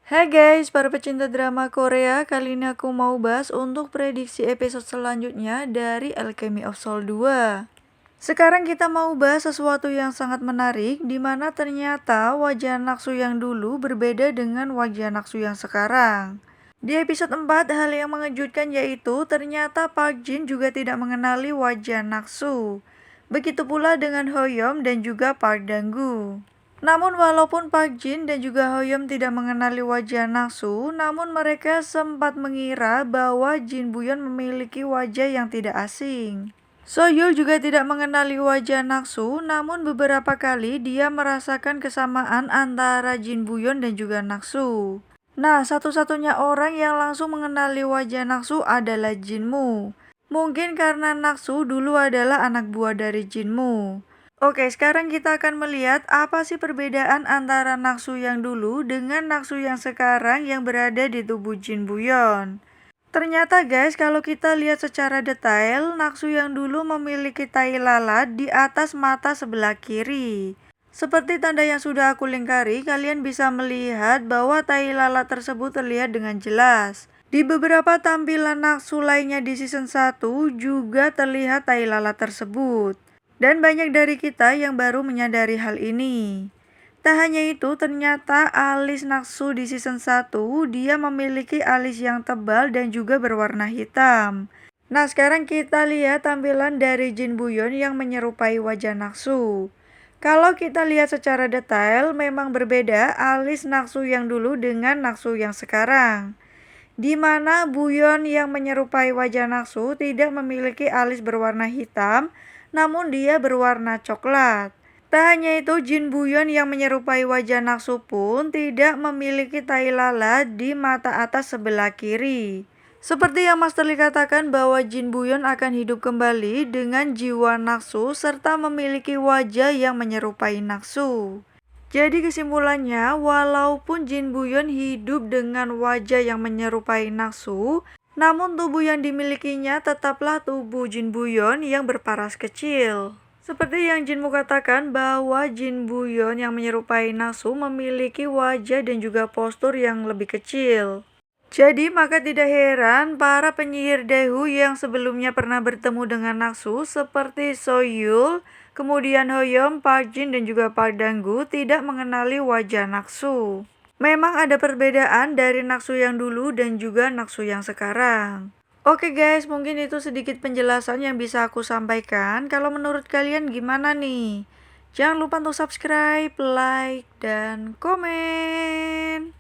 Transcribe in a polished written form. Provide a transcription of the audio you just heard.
Hai guys, para pecinta drama Korea, kali ini aku mau bahas untuk prediksi episode selanjutnya dari Alchemy of Soul 2. Sekarang kita mau bahas sesuatu yang sangat menarik, di mana ternyata wajah Naksu yang dulu berbeda dengan wajah Naksu yang sekarang. Di episode 4, hal yang mengejutkan yaitu ternyata Park Jin juga tidak mengenali wajah Naksu. Begitu pula dengan Hoyeom dan juga Park Danggu. Namun walaupun Park Jin dan juga Hoyeom tidak mengenali wajah Naksu, namun mereka sempat mengira bahwa Jin Buyeon memiliki wajah yang tidak asing. Soyul juga tidak mengenali wajah Naksu, namun beberapa kali dia merasakan kesamaan antara Jin Buyeon dan juga Naksu. Nah, satu-satunya orang yang langsung mengenali wajah Naksu adalah Jinmu. Mungkin karena Naksu dulu adalah anak buah dari Jinmu. Oke, sekarang kita akan melihat apa sih perbedaan antara Naksu yang dulu dengan Naksu yang sekarang yang berada di tubuh Jin Buyeon. Ternyata guys, kalau kita lihat secara detail, Naksu yang dulu memiliki tai lalat di atas mata sebelah kiri. Seperti tanda yang sudah aku lingkari, kalian bisa melihat bahwa tai lalat tersebut terlihat dengan jelas. Di beberapa tampilan Naksu lainnya di season 1 juga terlihat tai lalat tersebut. Dan banyak dari kita yang baru menyadari hal ini. Tak hanya itu, ternyata alis Naksu di season 1 dia memiliki alis yang tebal dan juga berwarna hitam. Nah, sekarang kita lihat tampilan dari Jin Buyeon yang menyerupai wajah Naksu. Kalau kita lihat secara detail, memang berbeda alis Naksu yang dulu dengan Naksu yang sekarang. Di mana Buyeon yang menyerupai wajah Naksu tidak memiliki alis berwarna hitam, namun dia berwarna coklat. Tak hanya itu, Jin Buyeon yang menyerupai wajah Naksu pun tidak memiliki tai lalat di mata atas sebelah kiri. Seperti yang Master Lee katakan bahwa Jin Buyeon akan hidup kembali dengan jiwa Naksu serta memiliki wajah yang menyerupai Naksu. Jadi kesimpulannya, walaupun Jin Buyeon hidup dengan wajah yang menyerupai Naksu, namun tubuh yang dimilikinya tetaplah tubuh Jin Buyeon yang berparas kecil. Seperti yang Jinmu katakan bahwa Jin Buyeon yang menyerupai Naksu memiliki wajah dan juga postur yang lebih kecil. Jadi maka tidak heran para penyihir Daehu yang sebelumnya pernah bertemu dengan Naksu seperti Soyul, kemudian Hoyeom, Park Jin dan juga Park Danggu tidak mengenali wajah Naksu. Memang ada perbedaan dari Naksu yang dulu dan juga Naksu yang sekarang. Oke guys, mungkin itu sedikit penjelasan yang bisa aku sampaikan. Kalau menurut kalian gimana nih? Jangan lupa untuk subscribe, like, dan komen.